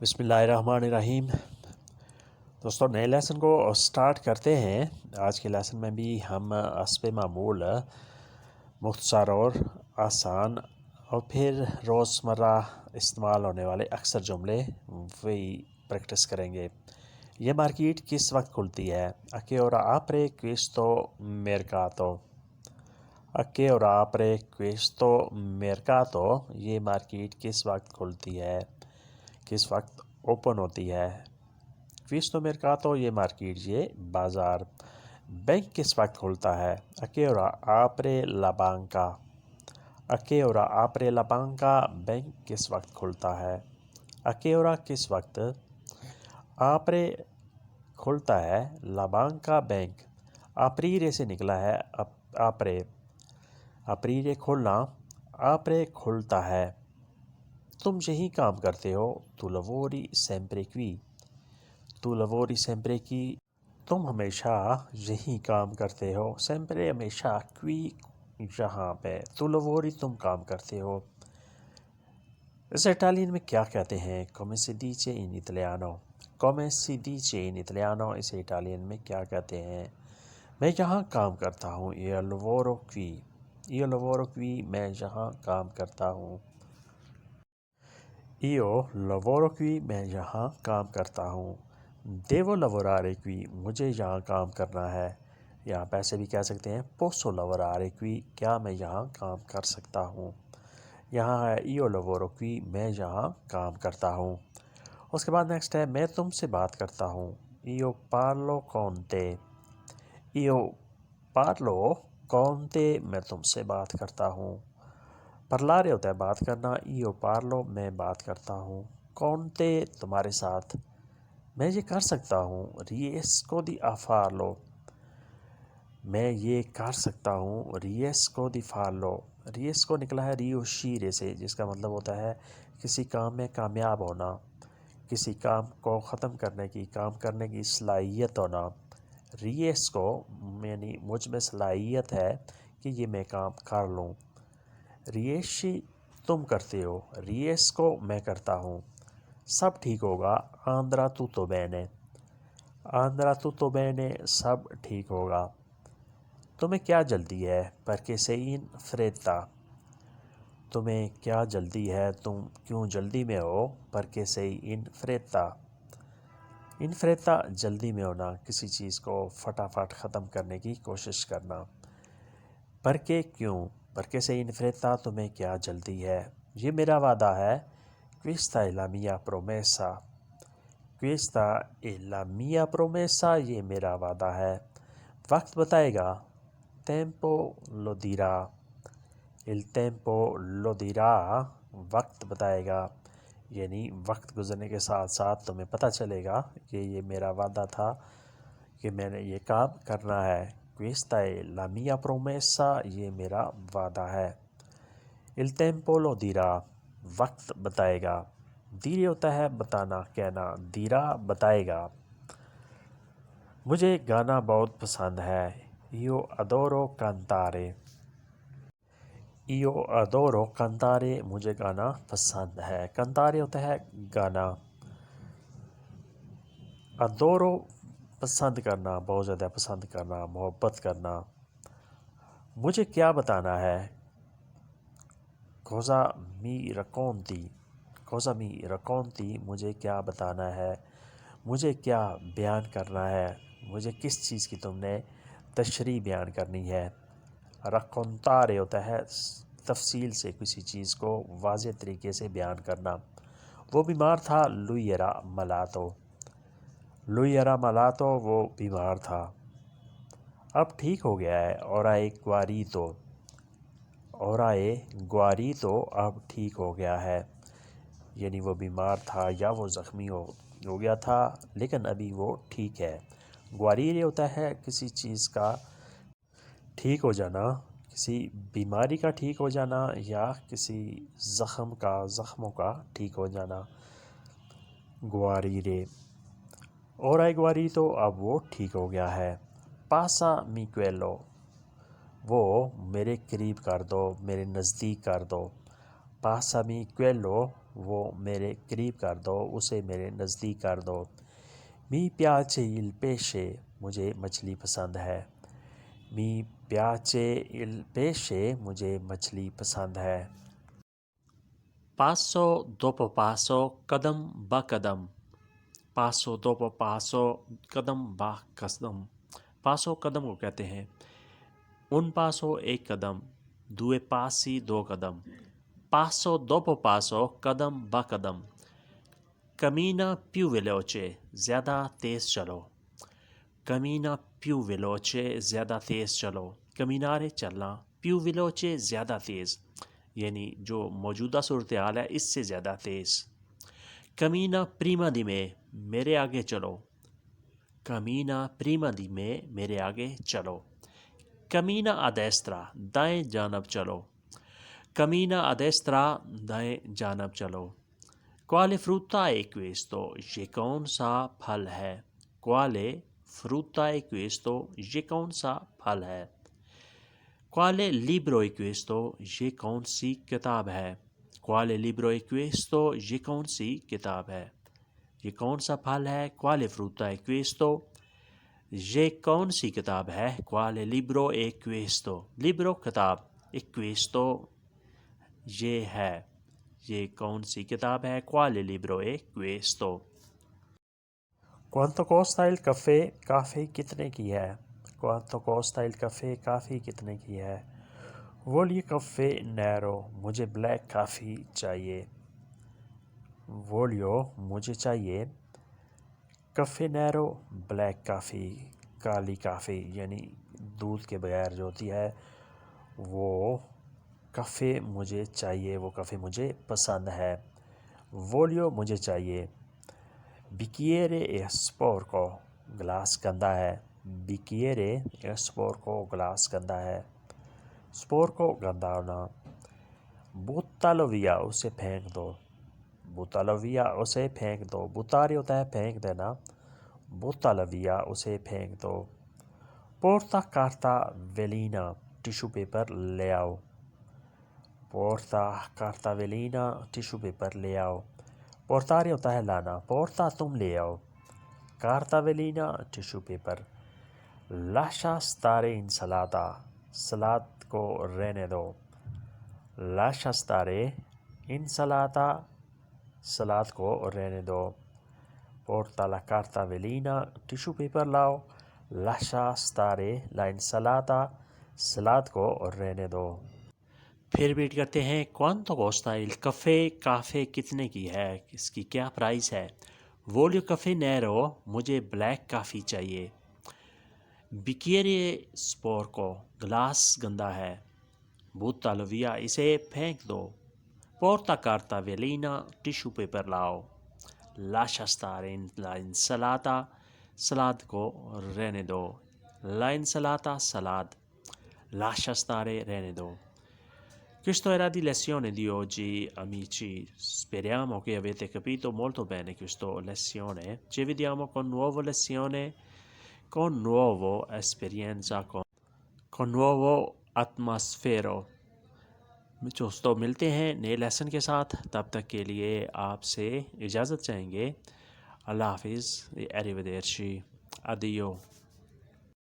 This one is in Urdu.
بسم اللہ الرحمن الرحیم۔ دوستوں، نئے لیسن کو سٹارٹ کرتے ہیں۔ آج کے لیسن میں بھی ہم حسب معمول مختصر اور آسان اور پھر روزمرہ استعمال ہونے والے اکثر جملے وہی پریکٹس کریں گے۔ یہ مارکیٹ کس وقت کھلتی ہے؟ اکے اور آپرے کویسٹو میرکاتو۔ اکے اور آپرے کویسٹو میرکاتو۔ یہ مارکیٹ کس وقت کھلتی ہے؟ کس وقت اوپن ہوتی ہے؟ کویسٹو میرکاتو یہ مارکیٹ، یہ بازار۔ بینک کس وقت کھلتا ہے؟ اکے اور آپرے لا بانکا۔ اکے اور آپرے لا بانکا۔ بینک کس وقت کھلتا ہے؟ اکے اور کس وقت؟ آپرے کھلتا ہے لا بانکا بینک۔ اپریرے سے نکلا ہے آپرے۔ اپریرے کھولنا، آپرے کھلتا ہے۔ تم یہی کام کرتے ہو؟ تو لووری سیمپرے کی۔ تو لووری سیمپرے کی۔ تم ہمیشہ یہی کام کرتے ہو؟ سیمپرے ہمیشہ، کی یہاں پہ، تو لووری تم کام کرتے ہو۔ اسے اٹالین میں کیا کہتے ہیں؟ کومے سی دیچے ان ایطالیانو۔ کومے سی دیچے ان ایطالیانو۔ اسے اٹالین میں کیا کہتے ہیں؟ میں یہاں کام کرتا ہوں۔ io lavoro qui۔ io lavoro qui۔ میں یہاں کام کرتا ہوں۔ io lavoro qui۔ میں یہاں کام کرتا ہوں۔ devo lavorare qui۔ مجھے یہاں کام کرنا ہے۔ یہاں پہ ایسے بھی کہہ سکتے ہیں posso lavorare qui۔ کیا میں یہاں کام کر سکتا ہوں؟ یہاں ہے io lavoro qui۔ میں یہاں کام کرتا ہوں۔ اس کے بعد نیکسٹ ہے میں تم سے بات کرتا ہوں۔ io parlo con te۔ io parlo con te۔ میں تم سے بات کرتا ہوں۔ parlare ہوتا ہے بات کرنا۔ io parlo۔ میں بات کرتا ہوں۔ con te تمہارے ساتھ۔ میں یہ کر سکتا ہوں۔ riesco di farlo۔ میں یہ کر سکتا ہوں۔ riesco di farlo۔ riesco نکلا ہے riuscire سے، جس کا مطلب ہوتا ہے کسی کام میں کامیاب ہونا، کسی کام کو ختم کرنے کی، کام کرنے کی صلاحیت ہونا۔ riesco یعنی مجھ میں صلاحیت ہے کہ یہ میں کام کر لوں۔ riesci تم کرتے ہو۔ riesco میں کرتا ہوں۔ سب ٹھیک ہوگا۔ andrà tutto bene۔ andrà tutto bene۔ سب ٹھیک ہوگا۔ تمہیں کیا جلدی ہے؟ perché sei in fretta۔ تمہیں کیا جلدی ہے؟ تم کیوں جلدی میں ہو؟ perché sei in fretta۔ in fretta جلدی میں ہونا، کسی چیز کو فٹافٹ ختم کرنے کی کوشش کرنا۔ perché کیوں؟ perché sei in fretta تمہیں کیا جلدی ہے؟ یہ میرا وعدہ ہے۔ questa è la mia promessa۔ questa è la mia promessa۔ یہ میرا وعدہ ہے۔ وقت بتائے گا۔ tempo lo dirà۔ il tempo lo dirà۔ وقت بتائے گا، یعنی وقت گزرنے کے ساتھ ساتھ تمہیں پتہ چلے گا کہ یہ میرا وعدہ تھا کہ میں نے یہ کام کرنا ہے۔ questa è la mia promessa۔ یہ میرا وعدہ ہے۔ il tempo lo dirà۔ وقت بتائے گا۔ dire ہوتا ہے بتانا، کہنا۔ dirà بتائے گا۔ مجھے گانا بہت پسند ہے۔ io adoro cantare۔ io adoro cantare۔ مجھے گانا پسند ہے۔ cantare ہوتا ہے گانا۔ adoro پسند کرنا، بہت زیادہ پسند کرنا، محبت کرنا۔ مجھے کیا بتانا ہے؟ cosa mi racconti۔ cosa mi racconti۔ مجھے کیا بتانا ہے؟ مجھے کیا بیان کرنا ہے؟ مجھے کس چیز کی تم نے تشریح بیان کرنی ہے؟ raccontare ہوتا ہے تفصیل سے کسی چیز کو واضح طریقے سے بیان کرنا۔ وہ بیمار تھا۔ lui era malato۔ lui era malato۔ وہ بیمار تھا۔ اب ٹھیک ہو گیا ہے۔ ora è guarito۔ ora è guarito۔ اب ٹھیک ہو گیا ہے، یعنی وہ بیمار تھا یا وہ زخمی ہو گیا تھا لیکن ابھی وہ ٹھیک ہے۔ guarire ہوتا ہے کسی چیز کا ٹھیک ہو جانا، کسی بیماری کا ٹھیک ہو جانا یا کسی زخموں کا ٹھیک ہو جانا۔ guarire۔ ora è guarito۔ اب وہ ٹھیک ہو گیا ہے۔ passami quello۔ وہ میرے قریب کر دو، میرے نزدیک کر دو۔ passami quello۔ وہ میرے قریب کر دو، اسے میرے نزدیک کر دو۔ می پیاچے il pesce، مجھے مچھلی پسند ہے۔ می پیاچے il pesce، مجھے مچھلی پسند ہے۔ passo dopo passo، قدم با قدم۔ passo dopo passo، قدم با قدم۔ passo قدم کو کہتے ہیں۔ un passo ایک قدم، due passi دو قدم۔ passo dopo passo، قدم با قدم۔ cammina più veloce، زیادہ تیز چلو۔ cammina più veloce، زیادہ تیز چلو۔ camminare چلنا، più veloce زیادہ تیز، یعنی جو موجودہ صورتحال ہے اس سے زیادہ تیز۔ cammina prima di me، میرے آگے چلو۔ cammina prima di me، میرے آگے چلو۔ cammina a destra، دائیں جانب چلو۔ cammina a destra، دائیں جانب چلو۔ quale frutta è questo، یہ کون سا پھل ہے۔ quale frutta è questo، یہ کون سا پھل ہے۔ quale libro è questo، یہ کون سی کتاب ہے۔ quale libro è questo، یہ کون سی کتاب ہے۔ یہ کون سا پھل ہے۔ quale frutta è questo، یہ کون سی کتاب ہے۔ quale libro è questo، libro کتاب، e questo یہ ہے، یہ کون سی کتاب ہے۔ quale libro è questo۔ quanto costa il caffè، کافی کتنے کی ہے۔ quanto costa il caffè، کافی کتنے کی ہے۔ voglio caffè nero، مجھے بلیک کافی چاہیے۔ voglio، مجھے چاہیے۔ caffè nero، بلیک کافی، کالی کافی، یعنی دودھ کے بغیر جو ہوتی ہے وہ کافی مجھے چاہیے، وہ کافی مجھے پسند ہے۔ voglio، مجھے چاہیے۔ bicchiere è sporco، گلاس گندا ہے۔ bicchiere è sporco، گلاس گندا ہے۔ sporco گندا ہونا۔ buttalo via، اسے پھینک دو۔ buttalo via، اسے پھینک دو۔ buttare ہوتا ہے پھینک دینا، buttalo via، اسے پھینک دو۔ porta carta velina، tissue paper لے آؤ۔ porta carta velina، tissue paper لے آؤ۔ portare ہوتا ہے لانا، porta تم لے آؤ۔ carta velina، tissue paper. lascia stare insalata، سلاد کو رہنے دو۔ lascia stare insalata، سلاد کو رہنے دو۔ porta la carta velina، tissue paper لاؤ۔ lascia stare la insalata، سلاد کو رہنے دو۔ پھر ریپیٹ کرتے ہیں۔ quanto costa il caffè، کافی کتنے کی ہے، اس کی کیا پرائس ہے۔ voglio caffè nero، مجھے بلیک کافی چاہیے۔ bicchiere sporco، گلاس گندا ہے۔ buttalo via، اسے پھینک دو۔ porta carta velina، tissue paper لاؤ۔ lascia stare la insalata، سلاد کو رہنے دو۔ la insalata، سلاد۔ lascia stare، رہنے دو۔ Questo era di lezione di oggi, amici. Speriamo che avete capito molto bene questa lezione. Ci vediamo con nuova lezione, con nuova esperienza, con nuovo atmosfero. دوستو ملتے ہیں نئے لیسن کے ساتھ، تب تک کے لیے آپ سے اجازت چاہیں گے۔ اللہ حافظ، arrivederci، addio۔